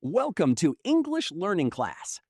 Welcome to English Learning Class.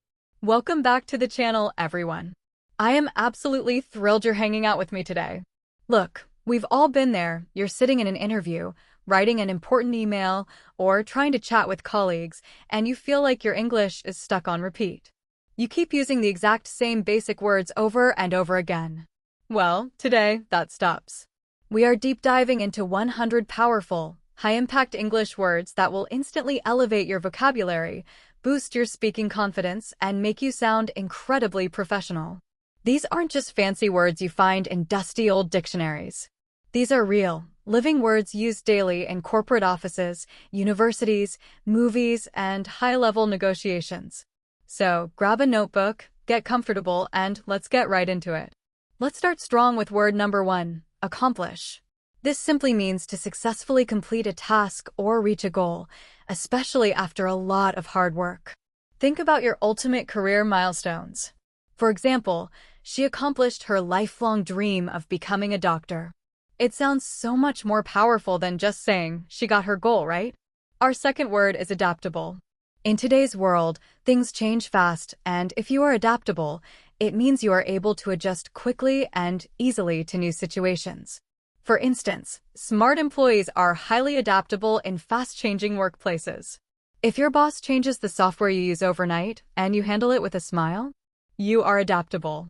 Welcome back to the channel, everyone. I am absolutely thrilled you're hanging out with me today. Look, we've all been there. You're sitting in an interview, writing an important email, or trying to chat with colleagues, and you feel like your English is stuck on repeat. You keep using the exact same basic words over and over again. Well, today, that stops. We are deep diving into 100 powerful, high-impact English words that will instantly elevate your vocabulary, boost your speaking confidence, and make you sound incredibly professional. These aren't just fancy words you find in dusty old dictionaries. These are real, living words used daily in corporate offices, universities, movies, and high-level negotiations. So, grab a notebook, get comfortable, and let's get right into it. Let's start strong with word number 1, accomplish. This simply means to successfully complete a task or reach a goal, especially after a lot of hard work. Think about your ultimate career milestones. For example, she accomplished her lifelong dream of becoming a doctor. It sounds so much more powerful than just saying she got her goal, right? Our second word is adaptable. In today's world, things change fast, and if you are adaptable, it means you are able to adjust quickly and easily to new situations. For instance, smart employees are highly adaptable in fast-changing workplaces. If your boss changes the software you use overnight and you handle it with a smile, you are adaptable.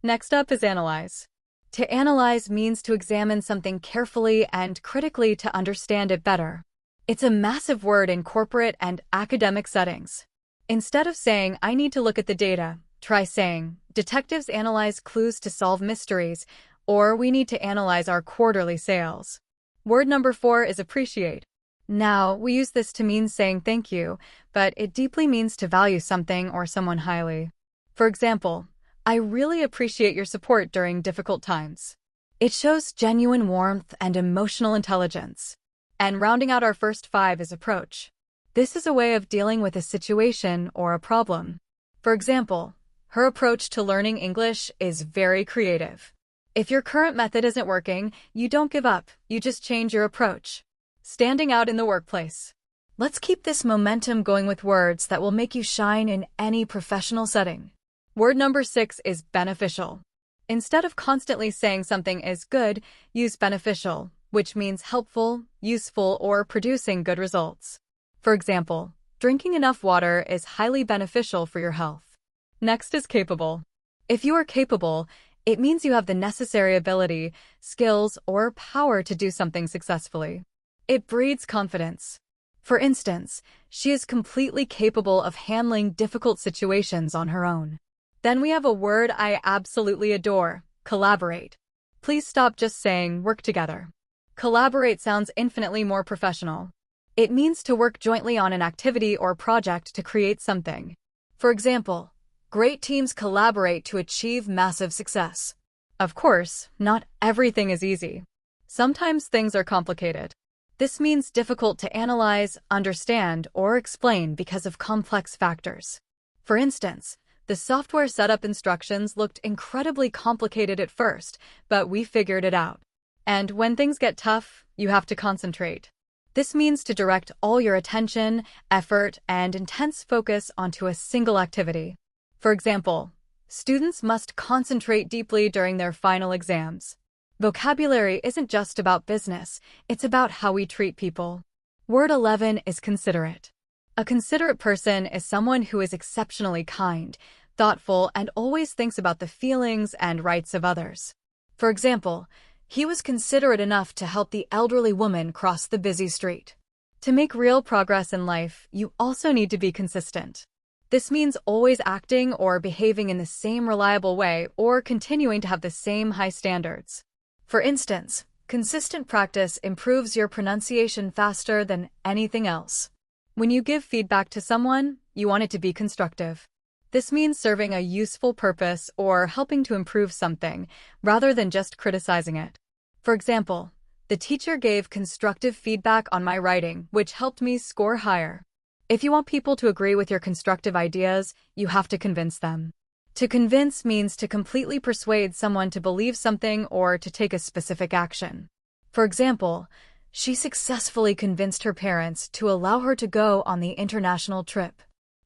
Next up is analyze. To analyze means to examine something carefully and critically to understand it better. It's a massive word in corporate and academic settings. Instead of saying, "I need to look at the data," try saying, "Detectives analyze clues to solve mysteries," or "We need to analyze our quarterly sales." Word number 4 is appreciate. Now, we use this to mean saying thank you, but it deeply means to value something or someone highly. For example, "I really appreciate your support during difficult times." It shows genuine warmth and emotional intelligence. And rounding out our first 5 is approach. This is a way of dealing with a situation or a problem. For example, her approach to learning English is very creative. If your current method isn't working, you don't give up, you just change your approach. Standing out in the workplace. Let's keep this momentum going with words that will make you shine in any professional setting. Word number 6 is beneficial. Instead of constantly saying something is good, use beneficial, which means helpful, useful, or producing good results. For example, drinking enough water is highly beneficial for your health. Next is capable. If you are capable, it means you have the necessary ability, skills, or power to do something successfully. It breeds confidence. For instance, she is completely capable of handling difficult situations on her own. Then we have a word I absolutely adore, collaborate. Please stop just saying work together. Collaborate sounds infinitely more professional. It means to work jointly on an activity or project to create something. For example, great teams collaborate to achieve massive success. Of course, not everything is easy. Sometimes things are complicated. This means difficult to analyze, understand, or explain because of complex factors. For instance, the software setup instructions looked incredibly complicated at first, but we figured it out. And when things get tough, you have to concentrate. This means to direct all your attention, effort, and intense focus onto a single activity. For example, students must concentrate deeply during their final exams. Vocabulary isn't just about business, it's about how we treat people. Word 11 is considerate. A considerate person is someone who is exceptionally kind, thoughtful, and always thinks about the feelings and rights of others. For example, he was considerate enough to help the elderly woman cross the busy street. To make real progress in life, you also need to be consistent. This means always acting or behaving in the same reliable way or continuing to have the same high standards. For instance, consistent practice improves your pronunciation faster than anything else. When you give feedback to someone, you want it to be constructive. This means serving a useful purpose or helping to improve something, rather than just criticizing it. For example, the teacher gave constructive feedback on my writing, which helped me score higher. If you want people to agree with your constructive ideas, you have to convince them. To convince means to completely persuade someone to believe something or to take a specific action. For example, She successfully convinced her parents to allow her to go on the international trip.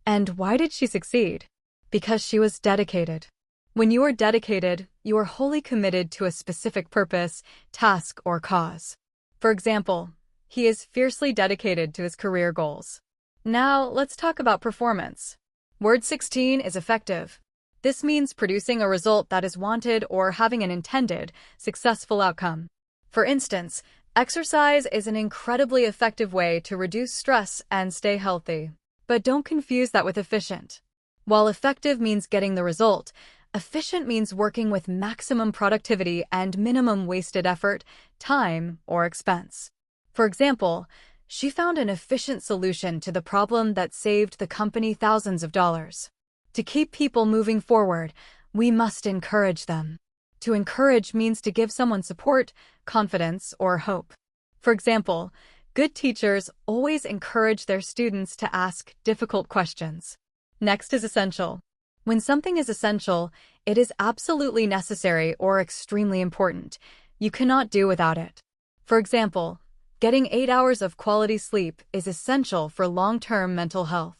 And why did she succeed? Because she was dedicated. When you are dedicated, you are wholly committed to a specific purpose, task, or cause. For example, he is fiercely dedicated to his career goals. Now, let's talk about performance. Word 16 is effective. This means producing a result that is wanted or having an intended, successful outcome. For instance, exercise is an incredibly effective way to reduce stress and stay healthy. But don't confuse that with efficient. While effective means getting the result, efficient means working with maximum productivity and minimum wasted effort, time, or expense. For example, she found an efficient solution to the problem that saved the company thousands of dollars. To keep people moving forward, we must encourage them. To encourage means to give someone support, confidence, or hope. For example, good teachers always encourage their students to ask difficult questions. Next is essential. When something is essential, it is absolutely necessary or extremely important. You cannot do without it. For example, getting 8 hours of quality sleep is essential for long-term mental health.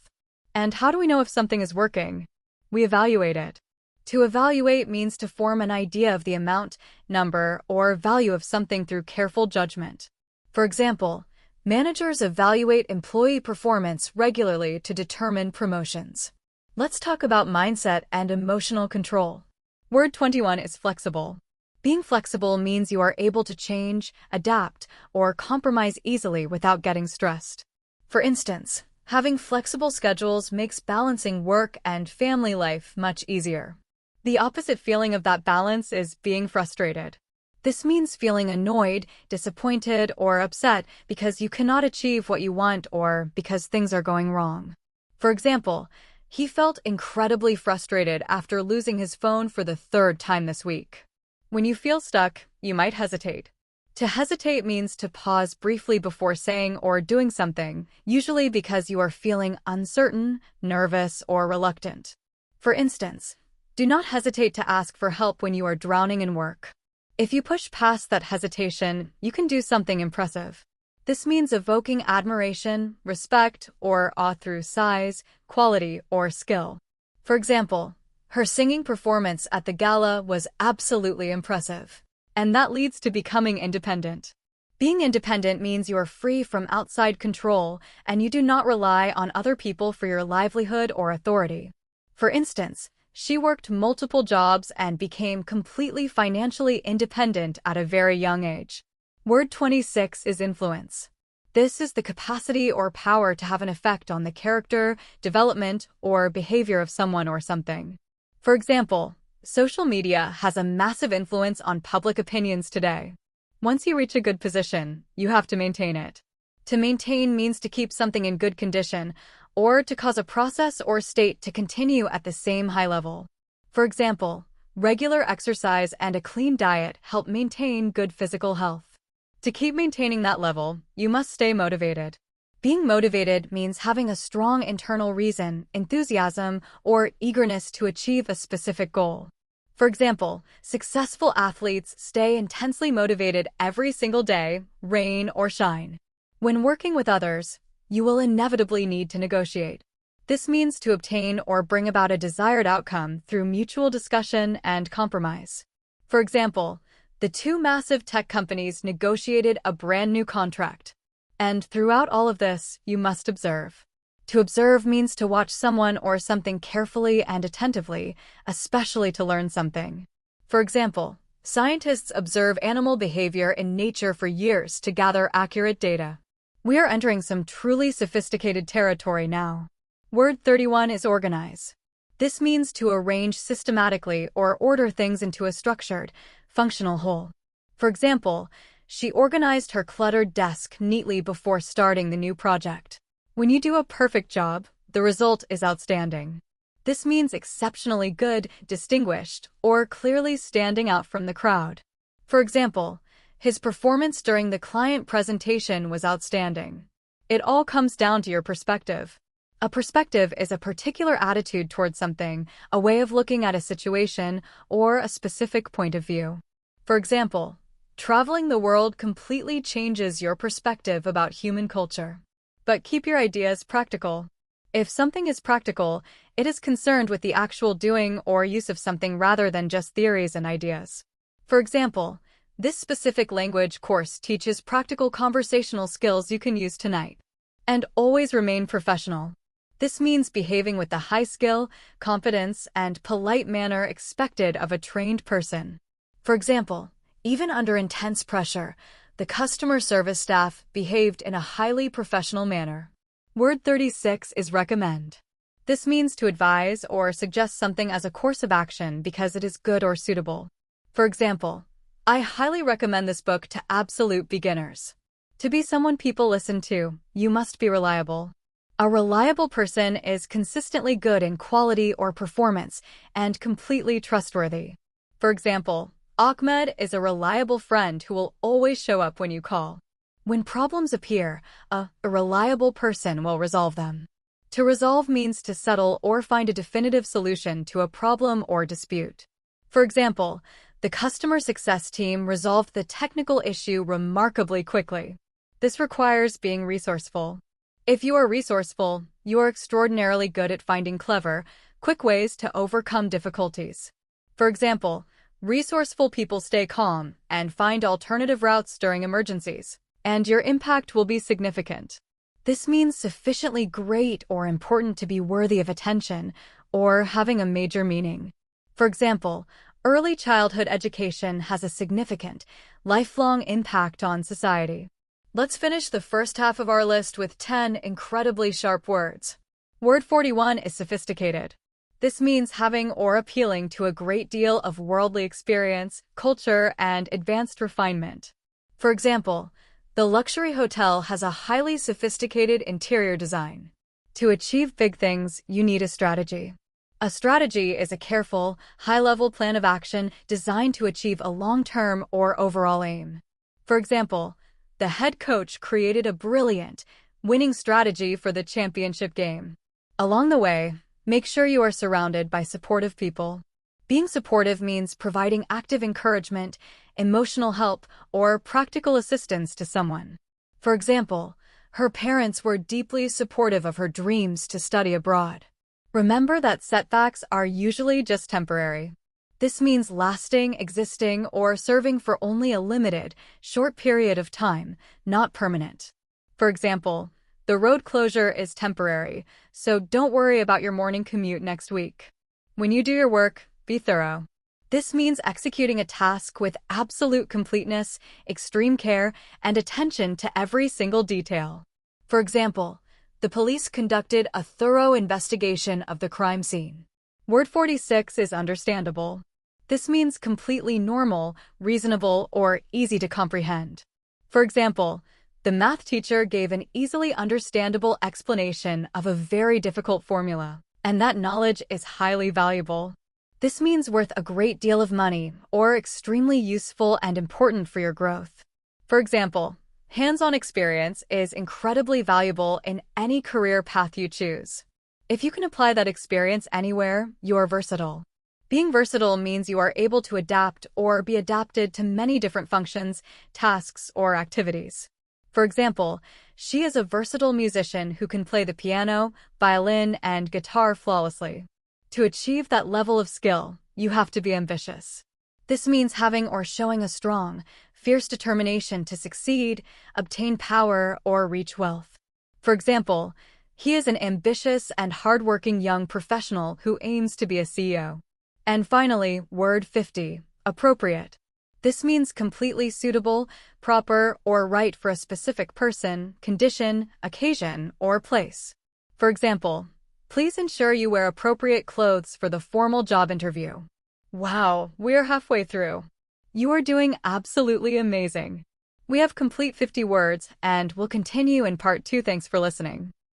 And how do we know if something is working? We evaluate it. To evaluate means to form an idea of the amount, number, or value of something through careful judgment. For example, managers evaluate employee performance regularly to determine promotions. Let's talk about mindset and emotional control. Word 21 is flexible. Being flexible means you are able to change, adapt, or compromise easily without getting stressed. For instance, having flexible schedules makes balancing work and family life much easier. The opposite feeling of that balance is being frustrated. This means feeling annoyed, disappointed, or upset because you cannot achieve what you want or because things are going wrong. For example, he felt incredibly frustrated after losing his phone for the 3rd time this week. When you feel stuck, you might hesitate. To hesitate means to pause briefly before saying or doing something, usually because you are feeling uncertain, nervous, or reluctant. For instance, do not hesitate to ask for help when you are drowning in work. If you push past that hesitation, you can do something impressive. This means evoking admiration, respect, or awe through size, quality, or skill. For example, her singing performance at the gala was absolutely impressive. And that leads to becoming independent. Being independent means you are free from outside control and you do not rely on other people for your livelihood or authority. For instance, she worked multiple jobs and became completely financially independent at a very young age. Word 26 is influence. This is the capacity or power to have an effect on the character, development, or behavior of someone or something. For example, social media has a massive influence on public opinions today. Once you reach a good position, you have to maintain it. To maintain means to keep something in good condition, or to cause a process or state to continue at the same high level. For example, regular exercise and a clean diet help maintain good physical health. To keep maintaining that level, you must stay motivated. Being motivated means having a strong internal reason, enthusiasm, or eagerness to achieve a specific goal. For example, successful athletes stay intensely motivated every single day, rain or shine. When working with others, you will inevitably need to negotiate. This means to obtain or bring about a desired outcome through mutual discussion and compromise. For example, the 2 massive tech companies negotiated a brand new contract. And throughout all of this, you must observe. To observe means to watch someone or something carefully and attentively, especially to learn something. For example, scientists observe animal behavior in nature for years to gather accurate data. We are entering some truly sophisticated territory now. Word 31 is organize. This means to arrange systematically or order things into a structured, functional whole. For example, she organized her cluttered desk neatly before starting the new project. When you do a perfect job, the result is outstanding. This means exceptionally good, distinguished, or clearly standing out from the crowd. For example, his performance during the client presentation was outstanding. It all comes down to your perspective. A perspective is a particular attitude towards something, a way of looking at a situation, or a specific point of view. For example, Traveling the world completely changes your perspective about human culture. But keep your ideas practical. If something is practical, it is concerned with the actual doing or use of something rather than just theories and ideas. For example, this specific language course teaches practical conversational skills you can use tonight. And always remain professional. This means behaving with the high skill, confidence, and polite manner expected of a trained person. For example, even under intense pressure, the customer service staff behaved in a highly professional manner. Word 36 is recommend. This means to advise or suggest something as a course of action because it is good or suitable. For example, I highly recommend this book to absolute beginners. To be someone people listen to, you must be reliable. A reliable person is consistently good in quality or performance and completely trustworthy. For example, Ahmed is a reliable friend who will always show up when you call. When problems appear, a reliable person will resolve them. To resolve means to settle or find a definitive solution to a problem or dispute. For example, the customer success team resolved the technical issue remarkably quickly. This requires being resourceful. If you are resourceful, you are extraordinarily good at finding clever, quick ways to overcome difficulties. For example, resourceful people stay calm and find alternative routes during emergencies, and your impact will be significant. This means sufficiently great or important to be worthy of attention or having a major meaning. For example, early childhood education has a significant, lifelong impact on society. Let's finish the first half of our list with 10 incredibly sharp words. Word 41 is sophisticated. This means having or appealing to a great deal of worldly experience, culture, and advanced refinement. For example, the luxury hotel has a highly sophisticated interior design. To achieve big things, you need a strategy. A strategy is a careful, high-level plan of action designed to achieve a long-term or overall aim. For example, the head coach created a brilliant, winning strategy for the championship game. Along the way, make sure you are surrounded by supportive people. Being supportive means providing active encouragement, emotional help, or practical assistance to someone. For example, her parents were deeply supportive of her dreams to study abroad. Remember that setbacks are usually just temporary. This means lasting, existing, or serving for only a limited, short period of time, not permanent. For example, the road closure is temporary, so don't worry about your morning commute next week. When you do your work, be thorough. This means executing a task with absolute completeness, extreme care, and attention to every single detail. For example, the police conducted a thorough investigation of the crime scene. Word 46 is understandable. This means completely normal, reasonable, or easy to comprehend. For example, the math teacher gave an easily understandable explanation of a very difficult formula, and that knowledge is highly valuable. This means worth a great deal of money or extremely useful and important for your growth. For example, hands-on experience is incredibly valuable in any career path you choose. If you can apply that experience anywhere, you are versatile. Being versatile means you are able to adapt or be adapted to many different functions, tasks, or activities. For example, she is a versatile musician who can play the piano, violin, and guitar flawlessly. To achieve that level of skill, you have to be ambitious. This means having or showing a strong, fierce determination to succeed, obtain power, or reach wealth. For example, he is an ambitious and hardworking young professional who aims to be a CEO. And finally, word 50, appropriate. This means completely suitable, proper, or right for a specific person, condition, occasion, or place. For example, please ensure you wear appropriate clothes for the formal job interview. Wow, we're halfway through. You are doing absolutely amazing. We have complete 50 words, and we'll continue in part 2. Thanks for listening.